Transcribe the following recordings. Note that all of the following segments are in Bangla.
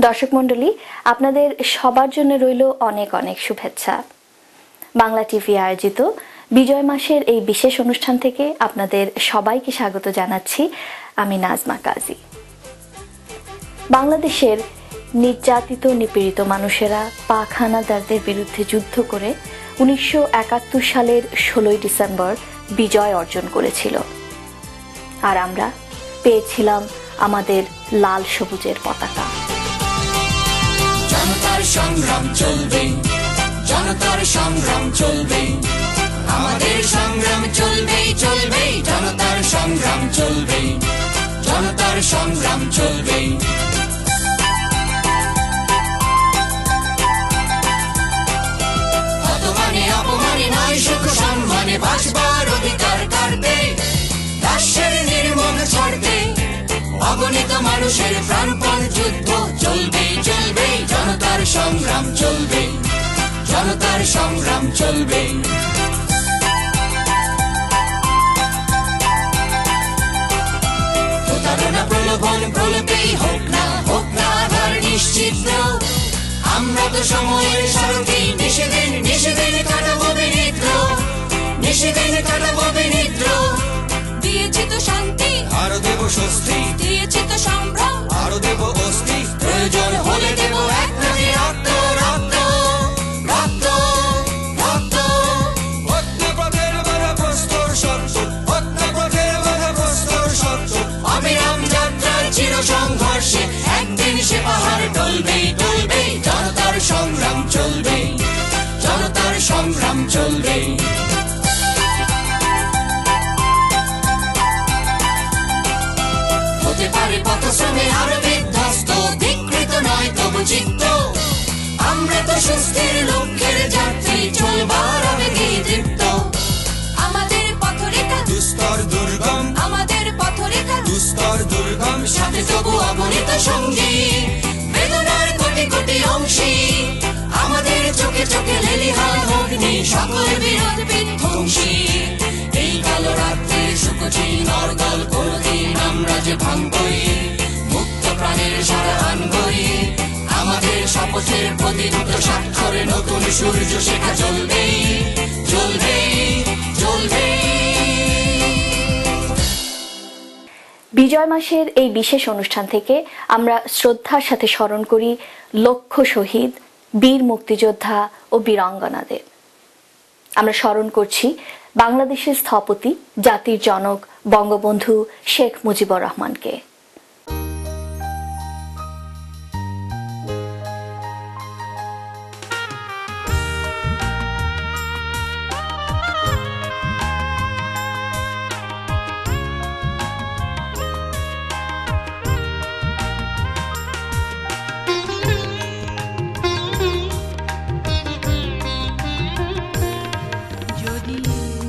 দর্শক মণ্ডলী, আপনাদের সবার জন্য রইল অনেক অনেক শুভেচ্ছা। বাংলা টিভি আয়োজিত বিজয় মাসের এই বিশেষ অনুষ্ঠান থেকে আপনাদের সবাইকে স্বাগত জানাচ্ছি। আমি নাজমা কাজী। বাংলাদেশের নির্যাতিত নিপীড়িত মানুষেরা পাক হানাদারদের বিরুদ্ধে যুদ্ধ করে 1971 সালের 16 ডিসেম্বর বিজয় অর্জন করেছিল, আর আমরা পেয়েছিলাম আমাদের লাল সবুজের পতাকা। জনতার সংগ্রাম চলবে, জনতার সংগ্রাম চলবে, আমাদের সংগ্রাম চলবে চলবে, জনতার সংগ্রাম চলবে, জনতার সংগ্রাম চলবে। অপমানে অপমানে নয়, সুখ সম্মানে বাঁচবার অধিকার কাটবে, দাসের নির্মম ছাড়তে অগণিত মানুষের প্রাণপণ যুদ্ধ চলবে চলবে, জনতার সংগ্রাম চলবে, জনতার সংগ্রাম চলবে। প্রতারণা প্রলোভন প্রলোভেই হোক না আধার নিশ্চিত, আমরা তো সময়ের সারথি, নিষেধেন নিষেধেন কাটাবো বিনিদ্র, নিষেধেন কাটাবো বিনিদ্র। দিয়েছি তো শান্তি, আরো দেব স্বস্তি, দিয়েছি তো সম্ভ্রম, আরো দেব অস্তি, প্রয়োজন হলে দেব এক নদী রক্ত রক্ত রক্ত রক্ত। অজ্ঞাপথের বাধা প্রস্তর সত্য, অজ্ঞাপথের বাধা প্রস্তর সত্য, অবিরাম যাত্রার চির সংঘর্ষে একদিন সে পাহাড় টলবে টলবে, জনতার সংগ্রাম চলবে, জনতার সংগ্রাম চলবে। হতে পারে পথশ্রমে আরো বিধ্বস্ত, ধিকৃত নয় তবু চিত্ত, আমরা তো সুস্থির লক্ষ্যের যাত্রী, চলবার আবেগে দীপ্ত। আমাদের পথরেখা দুস্তর দুর্গম, আমাদের পথরেখা দুস্তর দুর্গম, সাথে তবু অগণিত সঙ্গী, বেদনার কোটি কোটি অংশী, আমাদের চোখে চোখে লেলিহান অগ্নি, সকল বিরোধ বিধ্বংসী। এই কালো রাত্রে শুকোছি নরদল, কোনদিন আমরা যে ভাঙবই, মুক্ত প্রাণের সারা আনবই, আমাদের শপথের প্রতিরুদ্ধ স্বাক্ষরে নতুন সূর্য শেখা চলবে চলবে চলবে। বিজয় মাসের এই বিশেষ অনুষ্ঠান থেকে আমরা শ্রদ্ধার সাথে স্মরণ করি লক্ষ শহীদ, বীর মুক্তিযোদ্ধা ও বীরাঙ্গনাদের। আমরা স্মরণ করছি বাংলাদেশের স্থপতি, জাতির জনক বঙ্গবন্ধু শেখ মুজিবুর রহমানকে।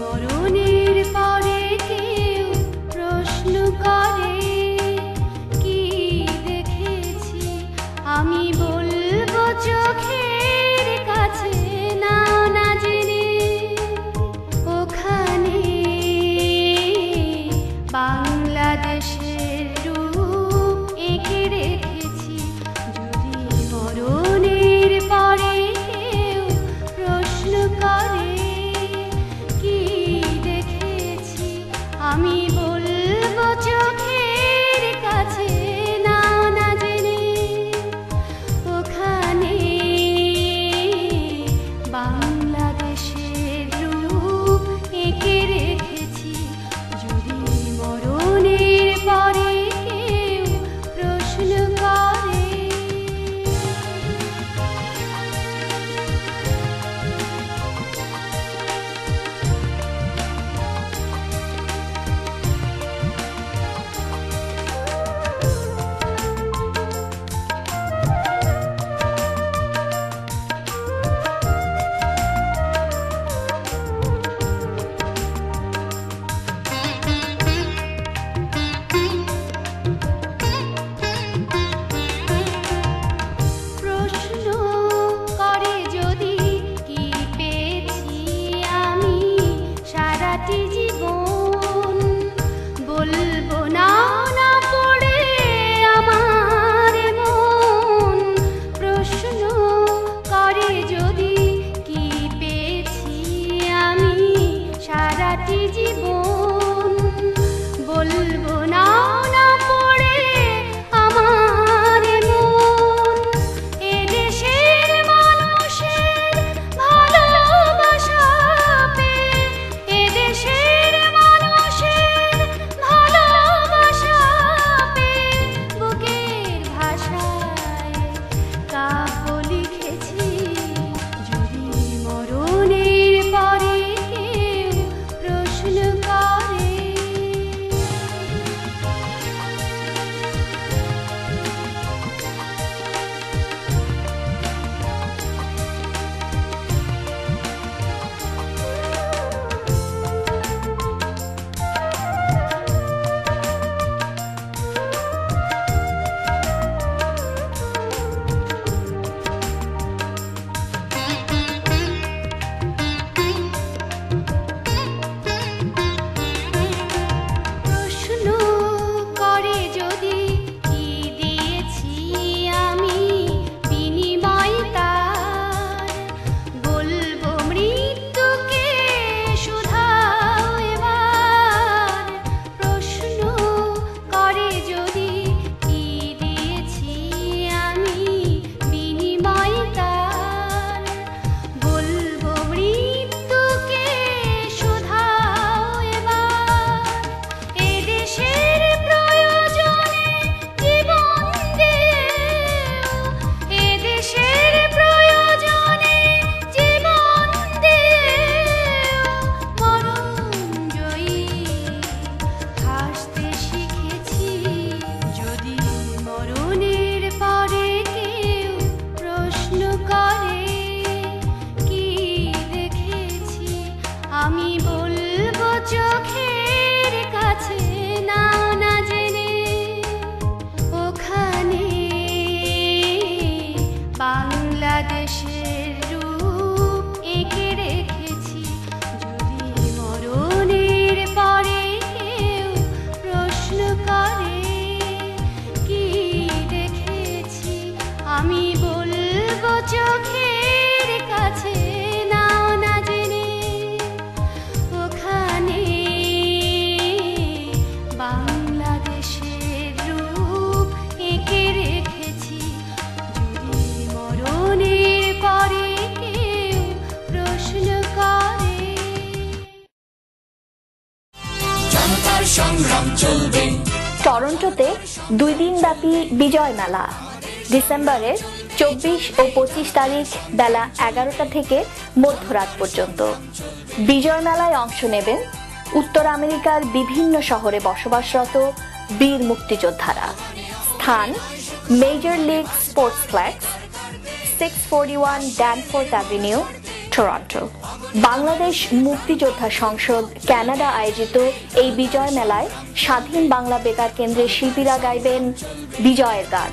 মরণের পরে কেউ প্রশ্ন করে বাংলাদেশের রূপ এঁকে রেখেছি, যদি মরণের পরে কেউ প্রশ্ন করে কি দেখেছি, আমি বলবো চোখের কাছে নাও না জেনে, ওখানে বাংলাদেশের রূপ এঁকে রেখেছি, যদি মরণের পরে কেউ প্রশ্ন করে। জনতার সংগ্রাম চলবে। টরন্টোতে 2 দিন ব্যাপী বিজয় মেলা ডিসেম্বরের 24 ও 25 তারিখ বেলা 11টা থেকে মধ্যরাত পর্যন্ত। বিজয় মেলায় অংশ নেবেন উত্তর আমেরিকার বিভিন্ন শহরে বসবাসরত বীর মুক্তিযোদ্ধারা। স্থান major league sports flax, 641 Danforth avenue, Toronto. Bangladesh মুক্তিযোদ্ধা সংসদ কানাডা আয়োজিত এই বিজয় মেলায় স্বাধীন বাংলা বেতার কেন্দ্রের শিল্পীরা গাইবেন বিজয়ের গান।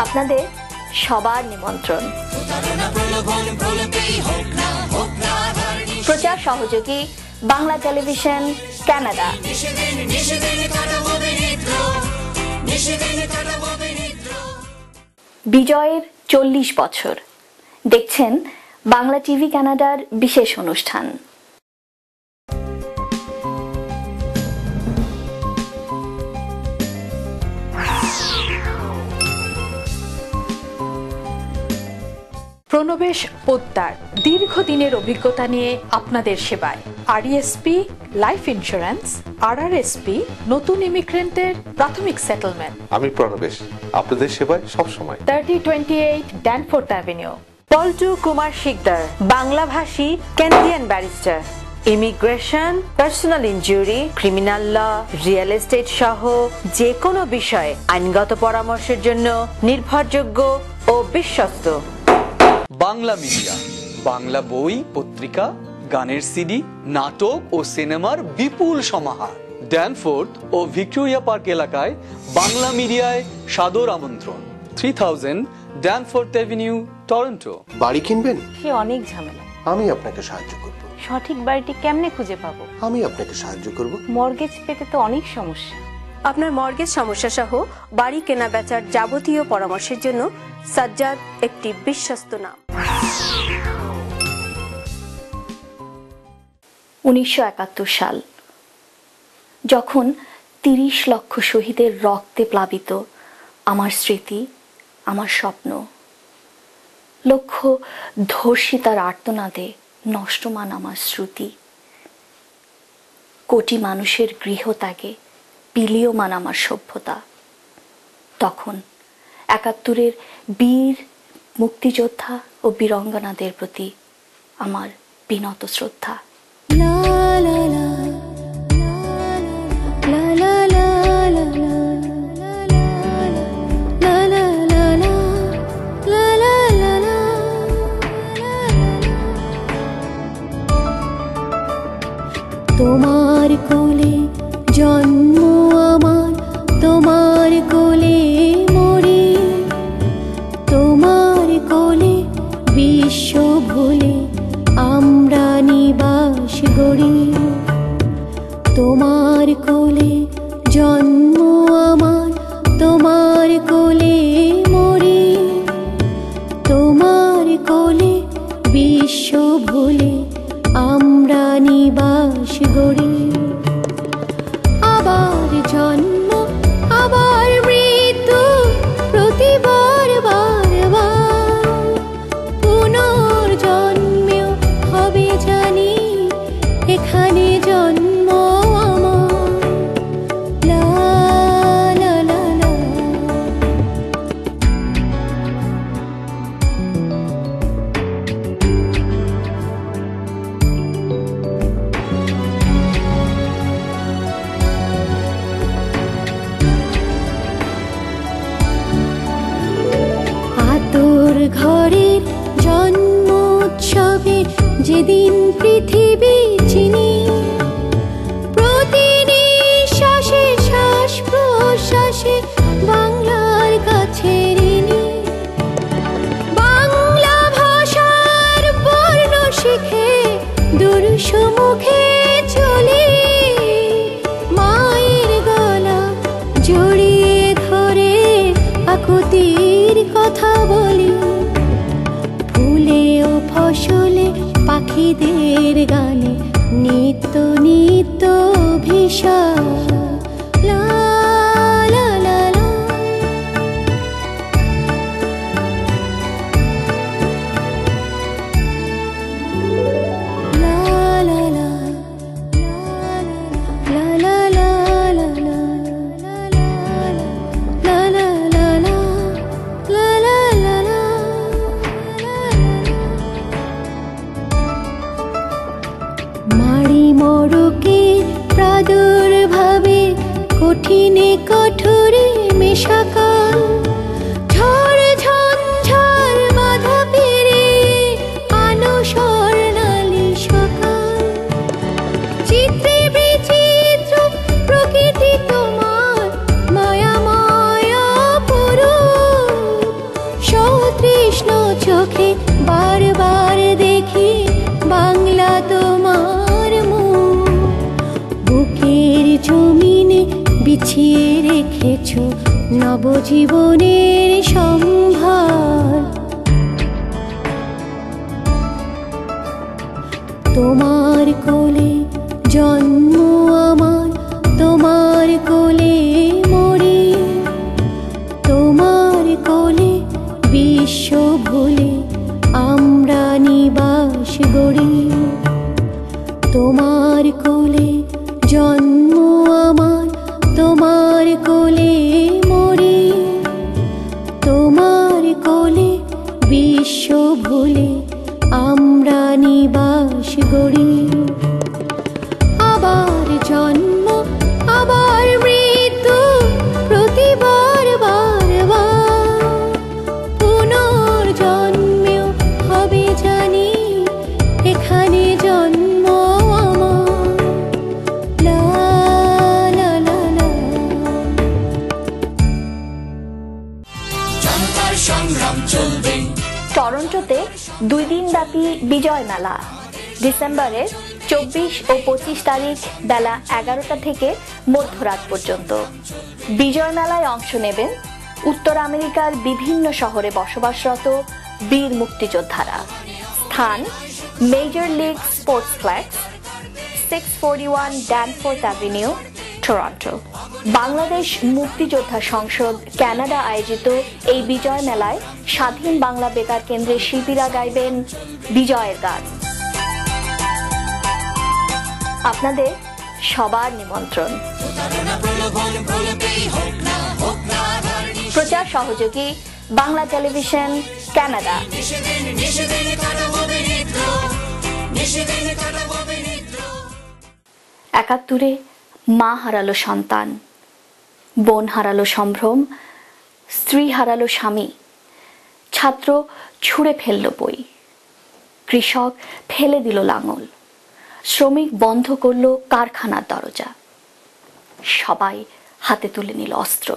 আপনাদের সবার নিমন্ত্রণ। প্রচার সহযোগী বাংলা টেলিভিশন কানাডা। বিজয়ের 40 বছর দেখছেন বাংলা টিভি কানাডার বিশেষ অনুষ্ঠান। প্রণবেশ পোদ্দার দীর্ঘদিনের অভিজ্ঞতা নিয়ে আপনাদের সেবায়। আরইএসপি লাইফ ইন্স্যুরেন্স, আরআরএসপি নতুন ইমিগ্রেন্টের প্রাথমিক সেটেলমেন্ট। আমি প্রণবেশ, আপনাদের সেবায় সবসময়। 3028 ড্যানফোর্থ অ্যাভিনিউ। পল্টু কুমার শিকদার, বাংলাভাষী Canadian barrister, immigration, personal injury, criminal law, real estate সহ যে কোনো বিষয়ে আইনগত পরামর্শের জন্য নির্ভরযোগ্য ও বিশ্বস্ত। বাংলা মিডিয়া, বাংলা বই, পত্রিকা, গানের সিডি, নাটক ও সিনেমার বিপুল সমাহার। ড্যানফোর্থ ও ভিক্টোরিয়া পার্ক এলাকায় বাংলা মিডিয়ায় সাদর আমন্ত্রণ। 3000 ড্যানফোর্থ অ্যাভিনিউ, টরন্টো। বাড়ি কিনবেন? সে অনেক ঝামেলা। আমি আপনাকে সাহায্য করব। সঠিক বাড়িটি কেমনে খুঁজে পাবো? আমি আপনাকে সাহায্য করব। মর্গেজ পেতে তো অনেক সমস্যা। আপনার মর্গেজ সমস্যা সহ বাড়ি কেনা বেচার যাবতীয় পরামর্শের জন্য সাজ্জাদ একটি বিশ্বস্ত নাম। 1971 সাল, যখন 30 লক্ষ শহীদের রক্তে প্লাবিত আমার স্মৃতি, আমার স্বপ্ন, লক্ষ ধর্ষিতার আর্তনাদে নষ্টমান আমার শ্রুতি, কোটি মানুষের গৃহত্যাগে বিলীয়মান আমার সভ্যতা, তখন 71-এর বীর মুক্তিযোদ্ধা ও বীরাঙ্গনাদের প্রতি আমার বিনত শ্রদ্ধা। তোমার কোলে জন্ম আমার, তোমার কোলে মরি, তোমার কোলে বিশ্ব ভুলে আমরা নিবা মাটির কথা বলি, ফুলে ও ফসলে পাখিদের গানে নিত্য নিত্য ভিসা লা লা লা লা। লা লা লা, লা লা লা লা লা, লা লা লা লা, লা লা লা লা। মাড়ি মড়কে প্রাদুর্ভাবে কঠিনে কঠোরে মেশাকাল, ঝড় ঝঞ্ঝার বাধা পেরিয়ে আলো স্বর্ণালী সকাল। চিত্রে বিচিত্র প্রকৃতি তোমার মায়াময় অপরূপ, সতৃষ্ণ চোখে বারবার দেখি বাংলা তোমার মুখ। বুকের জমিনে বিছিয়ে রেখেছ নবজীবনের সম্ভার। তোমার কোলে জন্ম আমার, তোমার কোলে মরি, তোমার কোলে বিশ্ব ভুলে আমরা নিবাস গড়ি। তোমার কোলে জন্ম আমার, তোমার কোলে মরি, তোমার কোলে বিশ্ব ভুলে আমরা নিবাস গড়ি। আবার জন্ম আবার মৃত্যু, প্রতিবার বারবার পুনর্জন্মেও হবে জানি, এখানে জন্ম আমার। লা লা লা লা। জনতার সংগ্রাম চলবে। টরন্টোতে 2 দিন ব্যাপী বিজয় মেলা ডিসেম্বরের 24 ও 25 তারিখ বেলা 11টা থেকে মধ্যরাত পর্যন্ত। বিজয় মেলায় অংশ নেবেন উত্তর আমেরিকার বিভিন্ন শহরে বসবাসরত বীর মুক্তিযোদ্ধারা। স্থান major league sports flax, 641 Danforth avenue, Toronto. Bangladesh মুক্তিযোদ্ধা সংসদ কানাডা আয়োজিত এই বিজয় মেলায় স্বাধীন বাংলা বেতার কেন্দ্রের শিল্পীরা গাইবেন বিজয়ের গান। আপনাদের সবার নিমন্ত্রণ। প্রচার সহযোগী বাংলা টেলিভিশন কানাডা। 71 মা হারালো সন্তান, বোন হারালো সম্ভ্রম, স্ত্রী হারালো স্বামী, ছাত্র ছুঁড়ে ফেলল বই, কৃষক ফেলে দিল লাঙল, শ্রমিক বন্ধ করল কারখানার দরজা, সবাই হাতে তুলে নিল অস্ত্র।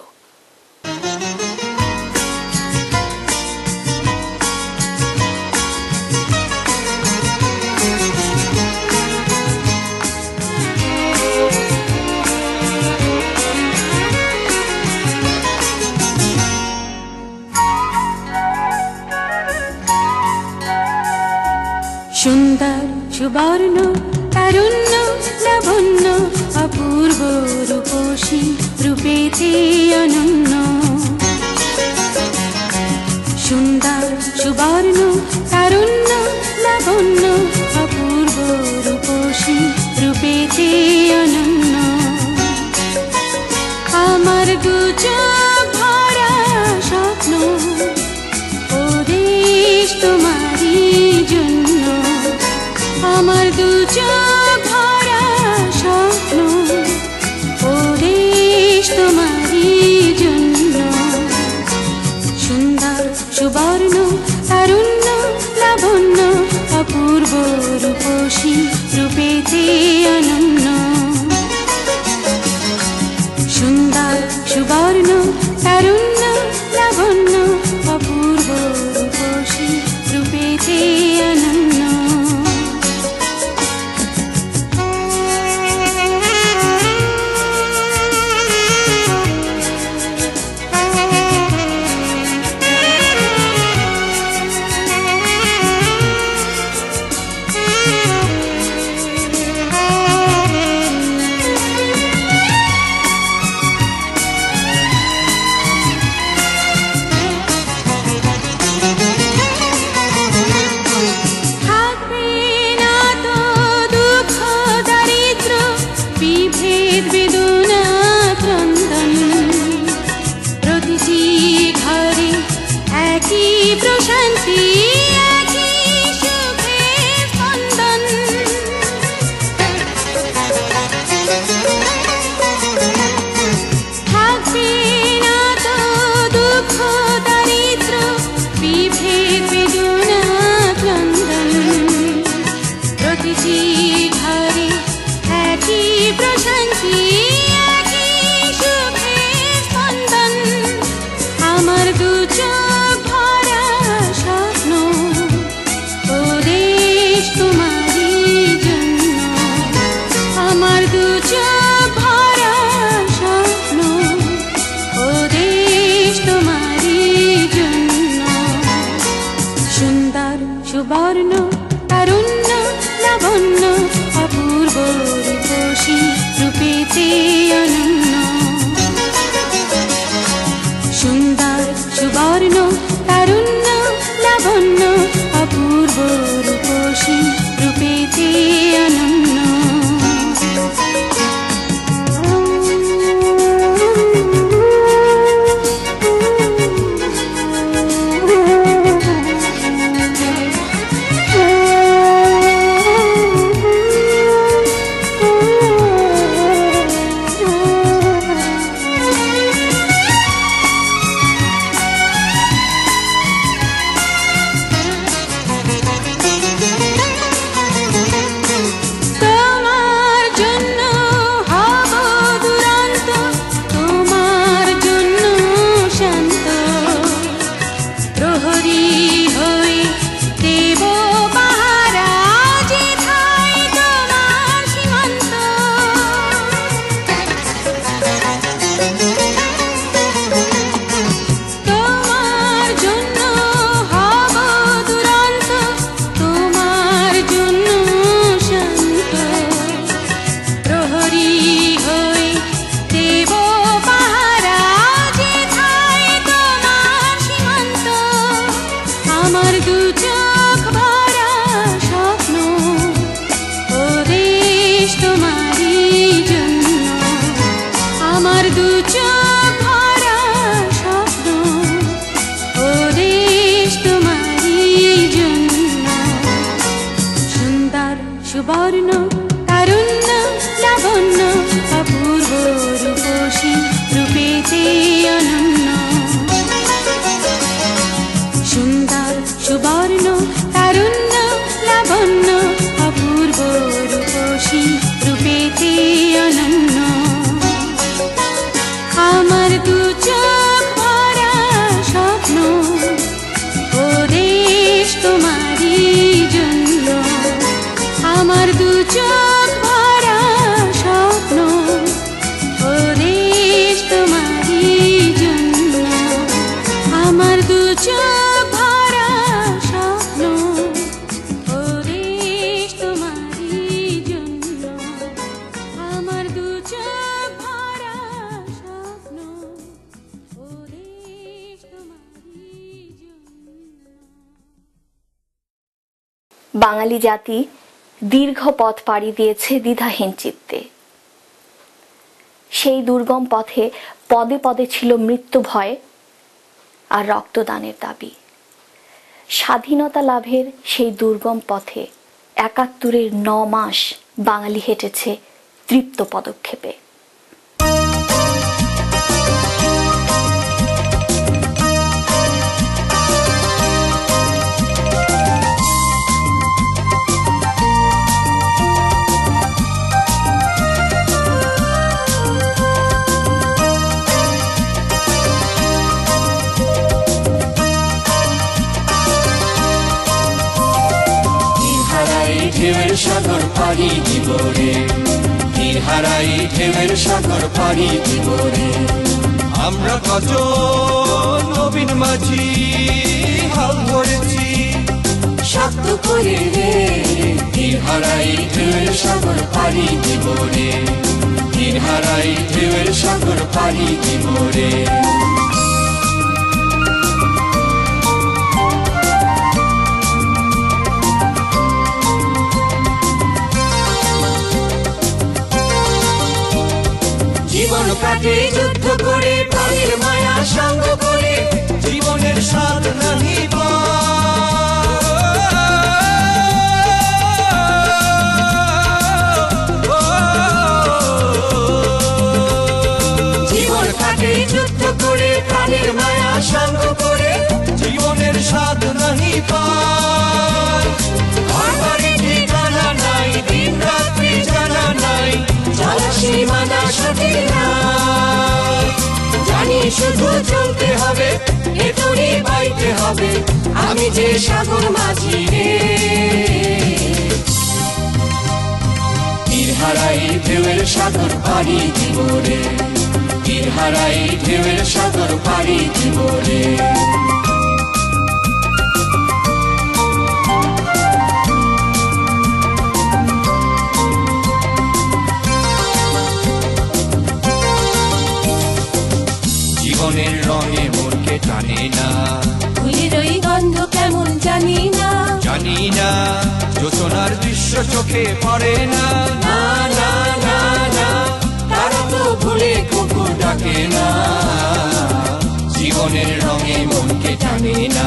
সুন্দর সুবর্ণ তারুণ্য লাবণ্য অপূর্ব রূপসী রূপেতে অনন্য। সুন্দর সুবর্ণ তারুণ্য লাবণ্য অপূর্ব রূপসী রূপেতে অনন্য। আমার দুচোখ ভরা স্বপ্ন ওদেশ তোমারই জন্য। আমার দুচোখ ভরা স্বপ্ন ওদেশ তোমারই জন্য। সুন্দর সুবর্ণ তারুণ্য লাবণ্য অপূর্ব রূপসী রূপেতে অনন্য। সুন্দর সুবর্ণ তারুণ্য লাবণ্য অপূর্ব রূপসী রূপেতে অনন্য। একই প্রশান্তি একই সুখের স্পন্দন থাকবে না তো দুঃখ দারিদ্র বিভেদ বেদনা ক্রন্দন প্রতিটি ঘরে একই প্রশান্তি একই সুখের স্পন্দন আমার দু চোখ ভরা স্বপ্ন ও দেশ তোমারই জন্য আমার দু চোখ ভরা স্বপ্ন ও দেশ তোমারই জন্য সুন্দর সুবর্ণ তারুণ্য লাবণ্য অপূর্ব রূপসী রূপেতে অনন্য সুন্দর সুবর্ণ তারুণ্য লাবণ্য অপূর্ব রূপসী রূপেতে অনন্য তোমার জন্য হব দুরন্ত তোমার জন্য শান্ত প্রহরী হয়ে দেব পাহারা যেথায় তোমার সীমান্ত তোমার জন্য হব দুরন্ত তোমার জন্য শান্ত প্রহরী হয়ে দেব পাহারা যেথায় তোমার সীমান্ত আমার দু চোখ ভরা স্বপ্ন ও দেশ তোমারই জন্য আমার দু চোখ ভরা স্বপ্ন ও দেশ তোমারই জন্য সুন্দর সুবর্ণ তারুণ্য লাবণ্য অপূর্ব রূপসী রূপেতে অনন্য সুন্দর সুবর্ণ তারুণ্য লাবণ্য অপূর্ব রূপসী রূপেতে অনন্য আমার দু চোখ ভরা স্বপ্ন ও দেশ তোমারই জন্য আমার দু চোখ ভরা স্বপ্ন ও দেশ তোমারই জন্য আমার দু চোখ ভরা স্বপ্ন ও দেশ তোমারই জন্য আমার দু চোখ ভরা স্বপ্ন ও দেশ তোমারই জন্য বাঙালি জাতি দীর্ঘ পথ পাড়ি দিয়েছে দ্বিধাহীন চিত্তে। সেই দুর্গম পথে পদে পদে ছিল মৃত্যু ভয় আর রক্তদানের দাবি। স্বাধীনতা লাভের সেই দুর্গম পথে ৭১-এর ৯ মাস বাঙালি হেঁটেছে তৃপ্ত পদক্ষেপে। ঢেউয়ের সাগর পাড়ি দিব রে, তীর হারাই ঢেউয়ের সাগর পাড়ি দিব রে। আমরা কত নবীন মাঝি হাল ধরেছি শক্ত করে রে, তীর হারাই ঢেউয়ের সাগর পাড়ি দিব রে, তীর হারাই ঢেউয়ের সাগর পাড়ি দিব রে। জীবন কাটে যুদ্ধ করে, প্রাণের মায়া সঙ্গ করে, জীবনের স্বাদ নানা স্বাদ নাহি পায়। ঘরবাড়ি ঠিকানা নাই, দিন রাত্রি জানা নাই, চলা সীমানা সঠিক নাই। জানি শুধু চলতে হবে, এতরি বাইতে হবে, আমি যে সাগর মাঝি রে। তীর হারাই ঢেউয়ের সাগর পাড়ি দিব রে, তীর হারাই ঢেউয়ের সাগর পাড়ি দিব রে। জীবনের রঙে মনকে টানে না, ফুলের ওই গন্ধ কেমন জানি না, জানি না যোচনার দৃশ্য চোখে পড়ে না। না না না না, তারা তো ভুলে কুকুর ডাকে না। জীবনের রঙে মনকে টানে না।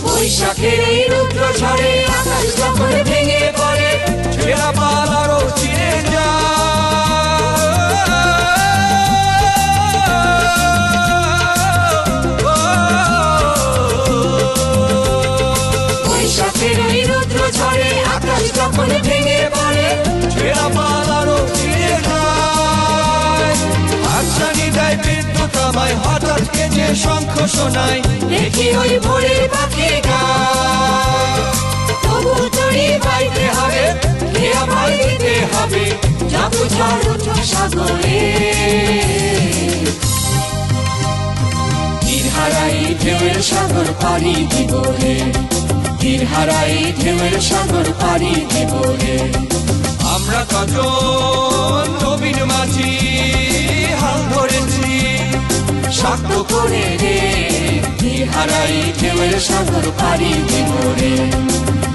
বৈশাখের এই রুদ্র ঝড়ে আকাশ যখন ভেঙে পড়ে, ছেঁড়া পাল আরো ছিঁড়ে যায়। বৈশাখের এই রুদ্র ঝড়ে আকাশ যখন ভেঙে পড়ে, ছেঁড়া পাল আরো ছিঁড়ে যায়। হাতছানি দেয় বিদ্যুৎ আমায়, হঠাৎ কে যে শঙ্খ শোনায়, দেখি ওই ভোরের পাখি গায়। তবু তরি বাইতে হবে, কে আমায় দিতে হবে, যত ঝড় উঠো সাগরে। তীর হারাই ঢেউয়ের সাগর পাড়ি দিব রে, তীর হারাই ঢেউয়ের সাগর পাড়ি দিব রে। আমরা কজন নবীন মাঝি হাল ধরেছি শক্ত করে রে, তীর হারাই ঢেউয়ের সাগর পাড়ি দিব রে,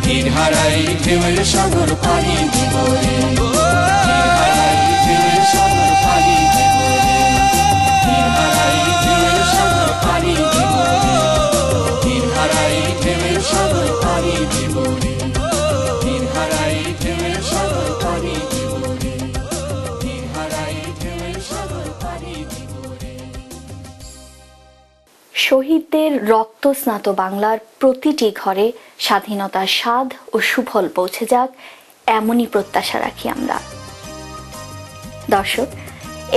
তীর হারাই ঢেউয়ের সাগর পাড়ি দিব রে। তীর হারাই ঢেউয়ের সাগর পাড়ি দিব রে, তীর হারাই ঢেউয়ের সাগর পাড়ি দিব রে, তীর হারাই ঢেউয়ের সাগর পাড়ি দিব রে, তীর হারাই ঢেউয়ের সাগর পাড়ি দিব রে, তীর হারাই ঢেউয়ের সাগর পাড়ি দিব রে। শহীদদের রক্ত স্নাত বাংলার প্রতিটি ঘরে স্বাধীনতার স্বাদ ও সুফল পৌঁছে যাক, এমনই প্রত্যাশা রাখি আমরা। দর্শক,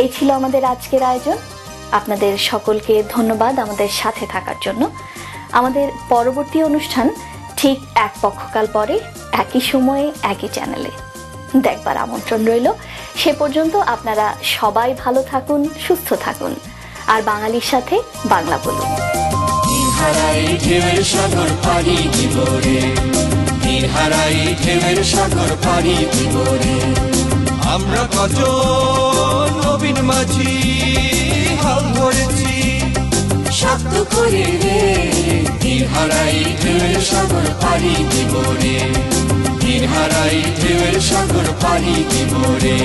এই ছিল আমাদের আজকের আয়োজন। আপনাদের সকলকে ধন্যবাদ আমাদের সাথে থাকার জন্য। আমাদের পরবর্তী অনুষ্ঠান ঠিক এক পক্ষকাল পরে একই সময়ে একই চ্যানেলে দেখবার আমন্ত্রণ রইল। সে পর্যন্ত আপনারা সবাই ভালো থাকুন, সুস্থ থাকুন, আর বাঙালির সাথে বাংলা বলুন। তীর হারাই ঢেউয়ের সাগর পাড়ি দিব রে, তীর হারাই ঢেউয়ের সাগর পাড়ি দিব রে। আমরা কজন নবীন মাঝি হাল ধরেছি শক্ত করে রে, তীর হারাই ঢেউয়ের সাগর পাড়ি দিব রে, তীর হারাই ঢেউয়ের সাগর পাড়ি দিব রে।